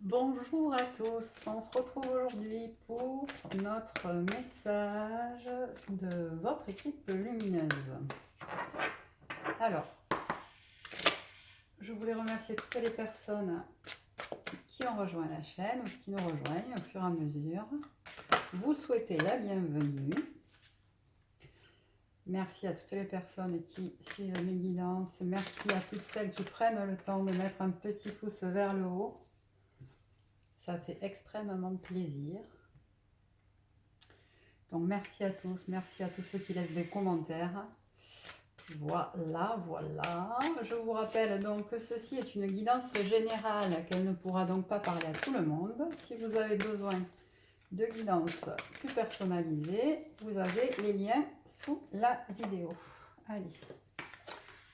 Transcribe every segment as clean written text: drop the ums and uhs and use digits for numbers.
Bonjour à tous, on se retrouve aujourd'hui pour notre message de votre équipe lumineuse. Alors, je voulais remercier toutes les personnes qui ont rejoint la chaîne ou qui nous rejoignent au fur et à mesure. Vous souhaitez la bienvenue. Merci à toutes les personnes qui suivent mes guidances. Merci à toutes celles qui prennent le temps de mettre un petit pouce vers le haut. Ça fait extrêmement plaisir. Donc merci à tous ceux qui laissent des commentaires. Voilà. Je vous rappelle donc que ceci est une guidance générale, qu'elle ne pourra donc pas parler à tout le monde. Si vous avez besoin de guidance plus personnalisée, vous avez les liens sous la vidéo. Allez,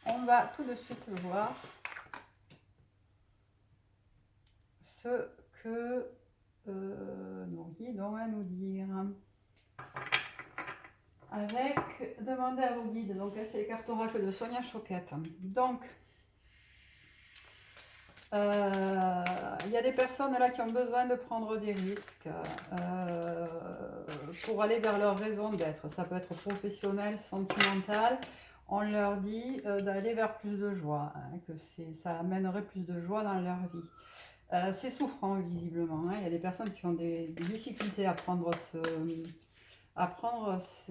on va tout de suite voir ce que nos guides ont à nous dire. Avec demander à vos guides, donc c'est les cartes oracles de Sonia Choquette. Donc, il y a des personnes là qui ont besoin de prendre des risques pour aller vers leur raison d'être. Ça peut être professionnel, sentimental. On leur dit d'aller vers plus de joie, hein, que ça amènerait plus de joie dans leur vie. C'est souffrant visiblement, hein. Il y a des personnes qui ont des difficultés à prendre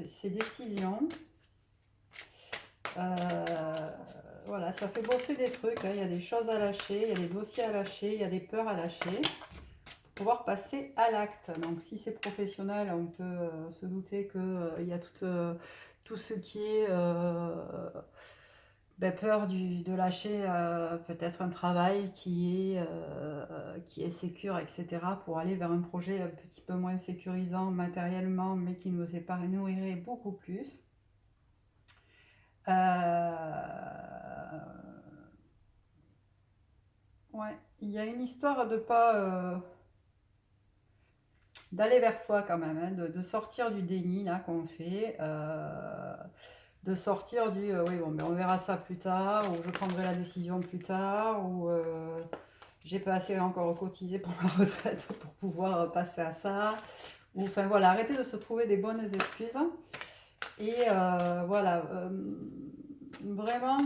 ces décisions. Voilà, ça fait bosser des trucs, hein. Il y a des choses à lâcher, il y a des dossiers à lâcher, il y a des peurs à lâcher pour pouvoir passer à l'acte. Donc si c'est professionnel, on peut se douter qu'il y a tout ce qui est peur de lâcher peut-être un travail qui est sécure, etc., pour aller vers un projet un petit peu moins sécurisant matériellement, mais qui nous épanouirait beaucoup plus. Ouais, il y a une histoire de pas d'aller vers soi quand même, hein, de sortir du déni là qu'on fait, de sortir du oui bon mais on verra ça plus tard, ou je prendrai la décision plus tard, ou j'ai pas assez encore cotisé pour ma retraite pour pouvoir passer à ça, ou enfin voilà, arrêtez de se trouver des bonnes excuses et voilà. Vraiment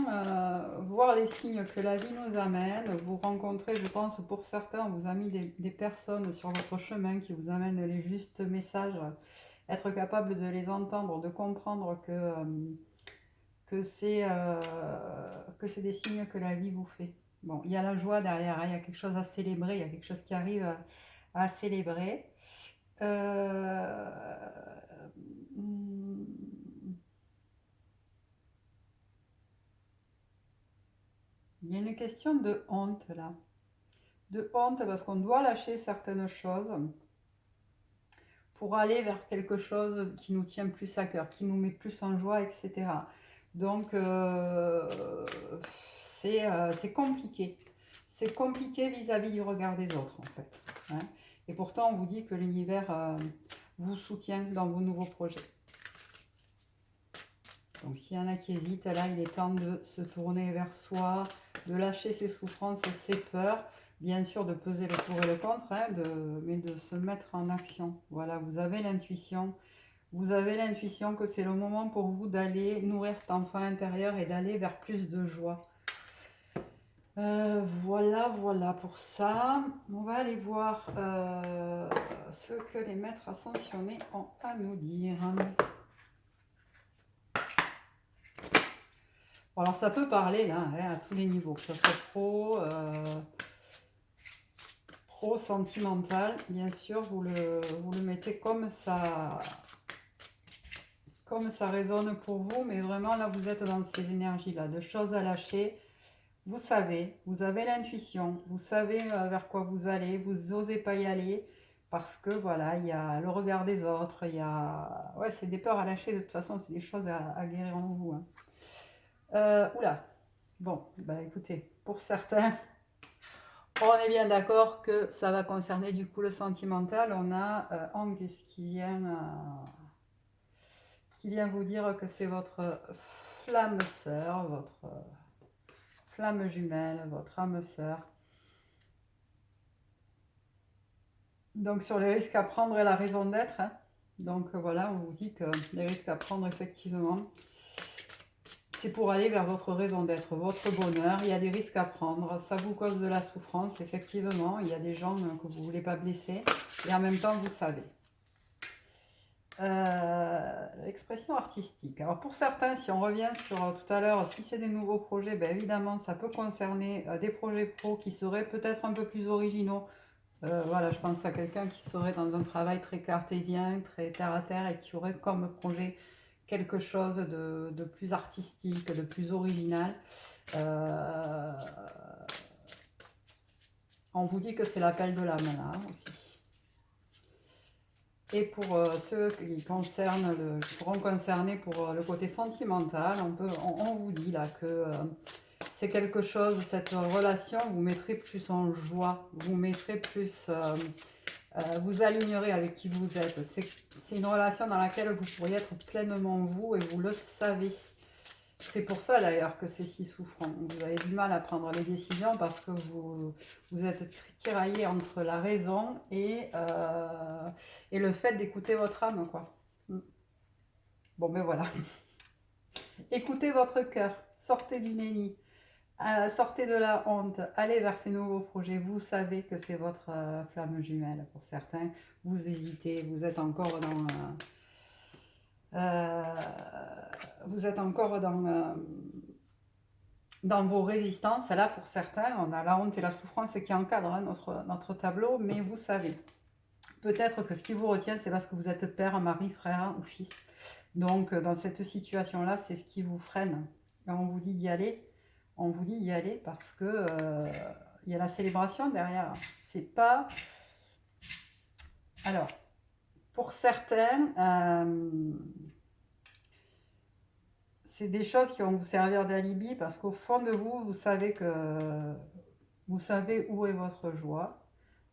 voir les signes que la vie nous amène. Vous rencontrez, je pense, pour certains, on vous a mis des personnes sur votre chemin qui vous amènent les justes messages, être capable de les entendre, de comprendre que c'est des signes que la vie vous fait. Bon, il y a la joie derrière, hein, il y a quelque chose à célébrer, il y a quelque chose qui arrive à célébrer. Il y a une question de honte là. De honte parce qu'on doit lâcher certaines choses pour aller vers quelque chose qui nous tient plus à cœur, qui nous met plus en joie, etc. Donc c'est compliqué. C'est compliqué vis-à-vis du regard des autres en fait, hein. Et pourtant on vous dit que l'univers vous soutient dans vos nouveaux projets. Donc s'il y en a qui hésitent, là il est temps de se tourner vers soi, de lâcher ses souffrances et ses peurs. Bien sûr de peser le pour et le contre, hein, mais de se mettre en action. Voilà, vous avez l'intuition que c'est le moment pour vous d'aller nourrir cet enfant intérieur et d'aller vers plus de joie. Voilà pour ça. On va aller voir ce que les maîtres ascensionnés ont à nous dire. Bon, alors ça peut parler là, hein, à tous les niveaux, que ce soit pro sentimental, bien sûr, vous le mettez comme ça résonne pour vous, mais vraiment là vous êtes dans ces énergies là, de choses à lâcher. Vous avez l'intuition, vous savez vers quoi vous allez, vous n'osez pas y aller parce que voilà, il y a le regard des autres, il y a ouais, c'est des peurs à lâcher, de toute façon c'est des choses à guérir en vous, hein. Oula, bon, bah écoutez, pour certains, on est bien d'accord que ça va concerner du coup le sentimental. On a Angus qui vient vous dire que c'est votre flamme sœur, votre flamme jumelle, votre âme sœur. Donc sur les risques à prendre et la raison d'être, hein. Donc voilà, on vous dit que les risques à prendre, effectivement, c'est pour aller vers votre raison d'être, votre bonheur. Il y a des risques à prendre, ça vous cause de la souffrance, effectivement. Il y a des gens que vous ne voulez pas blesser, et en même temps, vous savez. L'expression artistique. Alors pour certains, si on revient sur tout à l'heure, si c'est des nouveaux projets, ben évidemment, ça peut concerner des projets pro qui seraient peut-être un peu plus originaux. Voilà, je pense à quelqu'un qui serait dans un travail très cartésien, très terre à terre et qui aurait comme projet quelque chose de plus artistique, de plus original. Euh, on vous dit que c'est l'appel de l'âme là aussi. Et pour ceux qui seront concernés pour le côté sentimental, on vous dit là que c'est quelque chose, cette relation vous mettrez plus en joie, vous mettrez plus, vous alignerez avec qui vous êtes. C'est une relation dans laquelle vous pourriez être pleinement vous et vous le savez. C'est pour ça d'ailleurs que c'est si souffrant. Vous avez du mal à prendre les décisions parce que vous êtes tiraillé entre la raison et le fait d'écouter votre âme, quoi. Bon, ben voilà. Écoutez votre cœur, sortez du déni, sortez de la honte, allez vers ces nouveaux projets. Vous savez que c'est votre flamme jumelle. Pour certains, vous hésitez, vous êtes encore euh, vous êtes encore dans vos résistances. Là, pour certains, on a la honte et la souffrance qui encadrent hein, notre tableau, mais vous savez, peut-être que ce qui vous retient, c'est parce que vous êtes père, mari, frère ou fils. Donc, dans cette situation-là, c'est ce qui vous freine. Et on vous dit d'y aller. On vous dit d'y aller parce que il y a la célébration derrière. C'est pas. Alors, pour certains, c'est des choses qui vont vous servir d'alibi parce qu'au fond de vous, vous savez où est votre joie,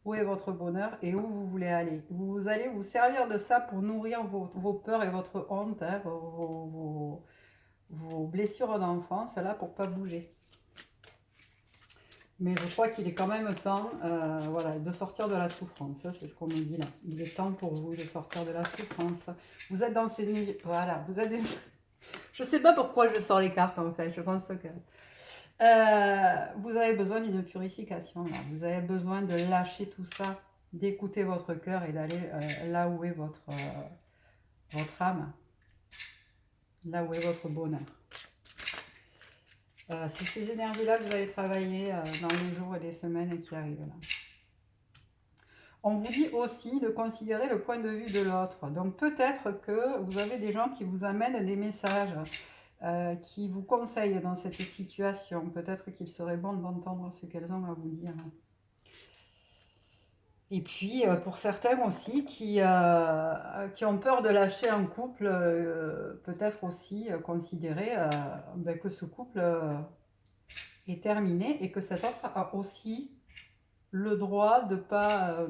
où est votre bonheur et où vous voulez aller. Vous allez vous servir de ça pour nourrir vos peurs et votre honte, hein, vos blessures d'enfance, là, pour pas bouger. Mais je crois qu'il est quand même temps voilà, de sortir de la souffrance. C'est ce qu'on me dit là. Il est temps pour vous de sortir de la souffrance. Vous êtes dans ces... Voilà, vous êtes... Je sais pas pourquoi je sors les cartes en fait. Je pense que... vous avez besoin d'une purification. Là. Vous avez besoin de lâcher tout ça, d'écouter votre cœur et d'aller là où est votre âme, là où est votre bonheur. C'est ces énergies-là que vous allez travailler dans les jours et les semaines qui arrivent là. On vous dit aussi de considérer le point de vue de l'autre. Donc peut-être que vous avez des gens qui vous amènent des messages, qui vous conseillent dans cette situation. Peut-être qu'il serait bon d'entendre ce qu'elles ont à vous dire. Et puis pour certains aussi qui ont peur de lâcher un couple, peut-être aussi considérer que ce couple est terminé et que cet autre a aussi le droit de pas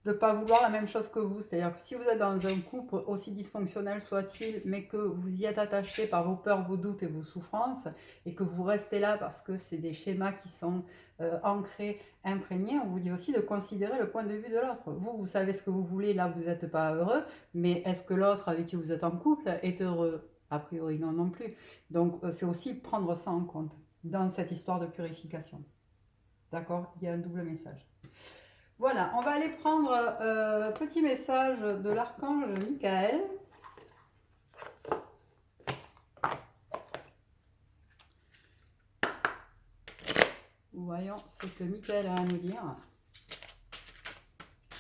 vouloir la même chose que vous. C'est-à-dire que si vous êtes dans un couple, aussi dysfonctionnel soit-il, mais que vous y êtes attaché par vos peurs, vos doutes et vos souffrances, et que vous restez là parce que c'est des schémas qui sont ancrés, imprégnés, on vous dit aussi de considérer le point de vue de l'autre. Vous savez ce que vous voulez, là vous n'êtes pas heureux, mais est-ce que l'autre avec qui vous êtes en couple est heureux? A priori non non plus. Donc c'est aussi prendre ça en compte dans cette histoire de purification. D'accord? Il y a un double message. Voilà, on va aller prendre petit message de l'archange Michael. Voyons ce que Michael a à nous dire.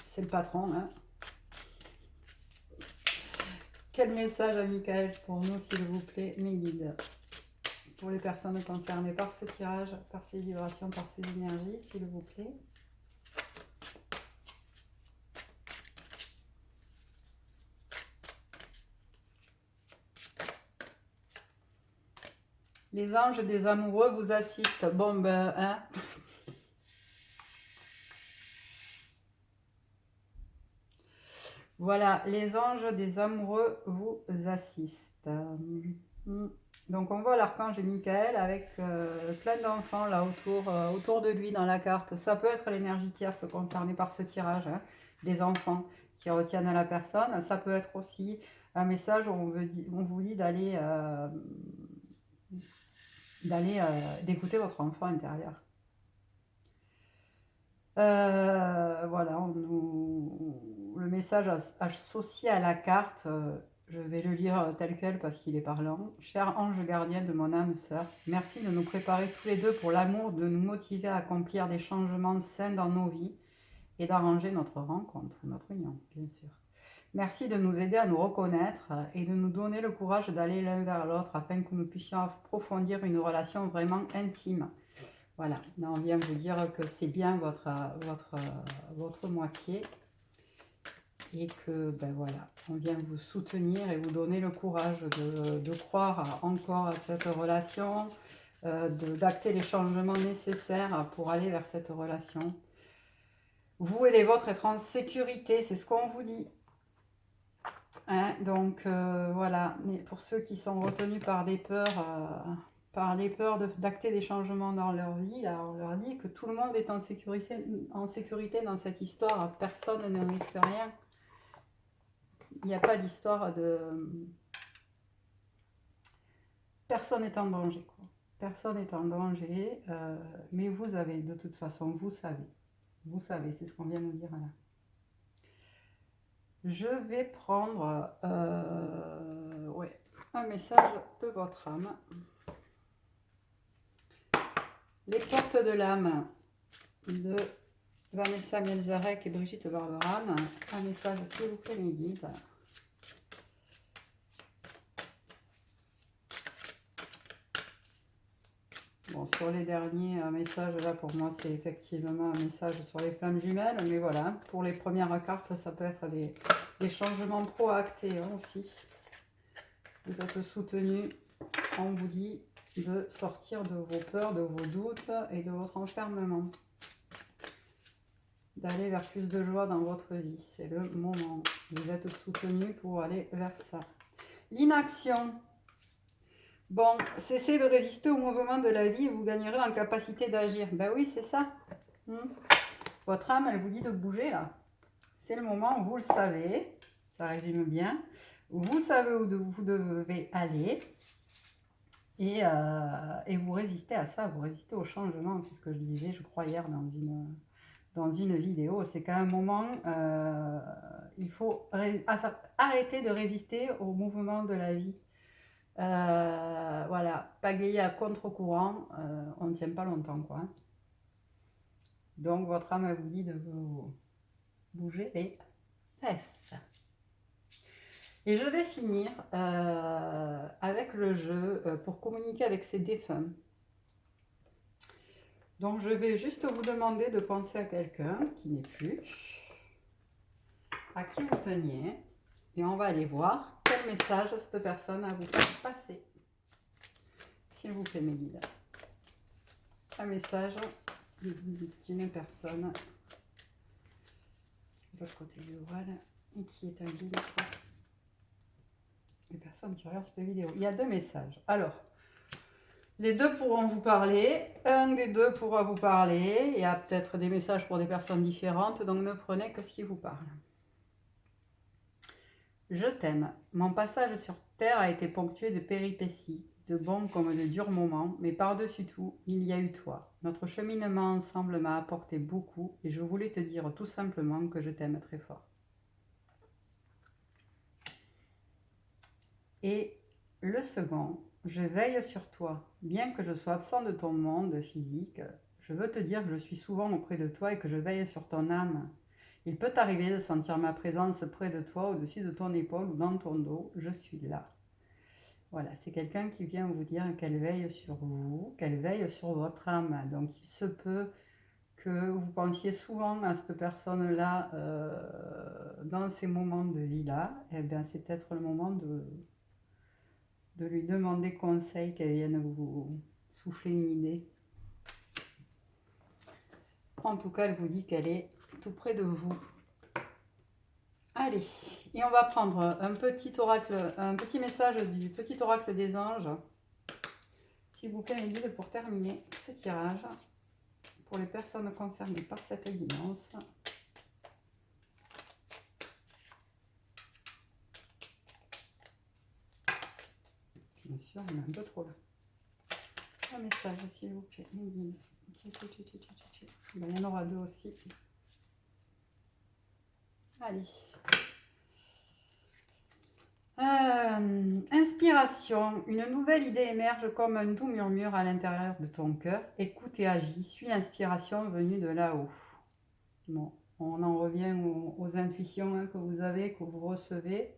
C'est le patron, hein. Quel message à Michael pour nous, s'il vous plaît, mes guides? Pour les personnes concernées par ce tirage, par ces vibrations, par ces énergies, s'il vous plaît. Les anges des amoureux vous assistent. Bon, ben, hein. Voilà, les anges des amoureux vous assistent. Donc on voit l'archange Michael avec plein d'enfants là autour de lui dans la carte. Ça peut être l'énergie tierce concernée par ce tirage, hein, des enfants qui retiennent la personne. Ça peut être aussi un message où on vous dit d'écouter votre enfant intérieur. Voilà, le message associé à la carte, je vais le lire tel quel parce qu'il est parlant. Cher ange gardien de mon âme sœur, merci de nous préparer tous les deux pour l'amour, de nous motiver à accomplir des changements sains dans nos vies et d'arranger notre rencontre, notre union, bien sûr. Merci de nous aider à nous reconnaître et de nous donner le courage d'aller l'un vers l'autre afin que nous puissions approfondir une relation vraiment intime. Voilà, là on vient vous dire que c'est bien votre moitié et que ben voilà, on vient vous soutenir et vous donner le courage de croire encore à cette relation, d'acter les changements nécessaires pour aller vers cette relation. Vous et les vôtres être en sécurité, c'est ce qu'on vous dit. Hein, donc voilà, mais pour ceux qui sont retenus par des peurs d'acter des changements dans leur vie, là, on leur dit que tout le monde est en sécurité dans cette histoire, personne ne risque rien. Il n'y a pas d'histoire de... Personne n'est en danger, quoi. Personne n'est en danger, mais vous avez, de toute façon, vous savez, c'est ce qu'on vient de nous dire là. Je vais prendre ouais, un message de votre âme. Les portes de l'âme de Vanessa Mielzarek et Brigitte Barberan. Un message, s'il vous plaît, mes guides. Bon, sur les derniers messages, là, pour moi, c'est effectivement un message sur les flammes jumelles. Mais voilà, pour les premières cartes, ça peut être des changements pro-actés hein, aussi. Vous êtes soutenus, on vous dit de sortir de vos peurs, de vos doutes et de votre enfermement. D'aller vers plus de joie dans votre vie. C'est le moment. Vous êtes soutenus pour aller vers ça. L'inaction. Bon, cessez de résister au mouvement de la vie et vous gagnerez en capacité d'agir. Ben oui, c'est ça. Votre âme, elle vous dit de bouger là. C'est le moment où vous le savez. Ça résume bien. Vous savez où vous devez aller. Et vous résistez à ça. Vous résistez au changement. C'est ce que je disais, je crois, hier dans une vidéo. C'est qu'à un moment, il faut arrêter de résister au mouvement de la vie. Voilà, pagayer à contre-courant, on ne tient pas longtemps, quoi. Donc, votre âme vous dit de vous bouger les fesses. Et je vais finir avec le jeu pour communiquer avec ces défunts. Donc, je vais juste vous demander de penser à quelqu'un qui n'est plus, à qui vous teniez, et on va aller voir quel message cette personne a vous faire passer. S'il vous plaît, mes guides. Un message d'une personne de l'autre côté du voile et qui est un guide pour les personnes qui regardent cette vidéo. Il y a deux messages. Alors, les deux pourront vous parler. Un des deux pourra vous parler. Il y a peut-être des messages pour des personnes différentes, donc ne prenez que ce qui vous parle. Je t'aime. Mon passage sur Terre a été ponctué de péripéties, de bons comme de durs moments, mais par-dessus tout, il y a eu toi. Notre cheminement ensemble m'a apporté beaucoup et je voulais te dire tout simplement que je t'aime très fort. Et le second, je veille sur toi. Bien que je sois absent de ton monde physique, je veux te dire que je suis souvent auprès de toi et que je veille sur ton âme. Il peut t'arriver de sentir ma présence près de toi, au-dessus de ton épaule ou dans ton dos. Je suis là. Voilà, c'est quelqu'un qui vient vous dire qu'elle veille sur vous, qu'elle veille sur votre âme. Donc il se peut que vous pensiez souvent à cette personne-là dans ces moments de vie-là. Eh bien, c'est peut-être le moment de lui demander conseil, qu'elle vienne vous souffler une idée. En tout cas, elle vous dit qu'elle est tout près de vous. Allez, et on va prendre un petit oracle, un petit message du petit oracle des anges s'il vous plaît, mes guides, pour terminer ce tirage, pour les personnes concernées par cette guidance. Bien sûr, on est un peu trop là. Un message, s'il vous plaît, mes guides. Ben, il y en aura deux aussi. Allez. Inspiration. Une nouvelle idée émerge comme un doux murmure à l'intérieur de ton cœur. Écoute et agis. Suis l'inspiration venue de là-haut. Bon, on en revient aux intuitions hein, que vous avez, que vous recevez.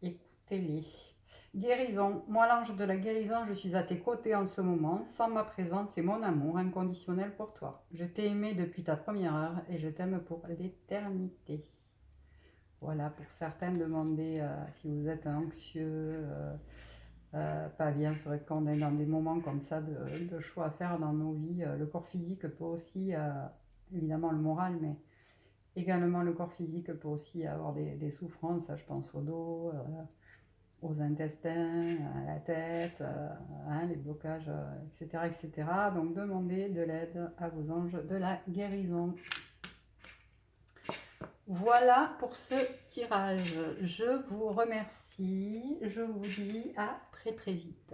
Écoutez-les. Guérison. Moi, l'ange de la guérison, je suis à tes côtés en ce moment. Sans ma présence, c'est mon amour inconditionnel pour toi. Je t'ai aimé depuis ta première heure et je t'aime pour l'éternité. Voilà, pour certaines, demandez si vous êtes anxieux, pas bien. C'est vrai que quand on est dans des moments comme ça de choix à faire dans nos vies, le corps physique peut aussi, évidemment le moral, mais également le corps physique peut aussi avoir des souffrances. Je pense au dos, aux intestins, à la tête, hein, les blocages, etc., etc. Donc demandez de l'aide à vos anges de la guérison. Voilà pour ce tirage. Je vous remercie. Je vous dis à très très vite.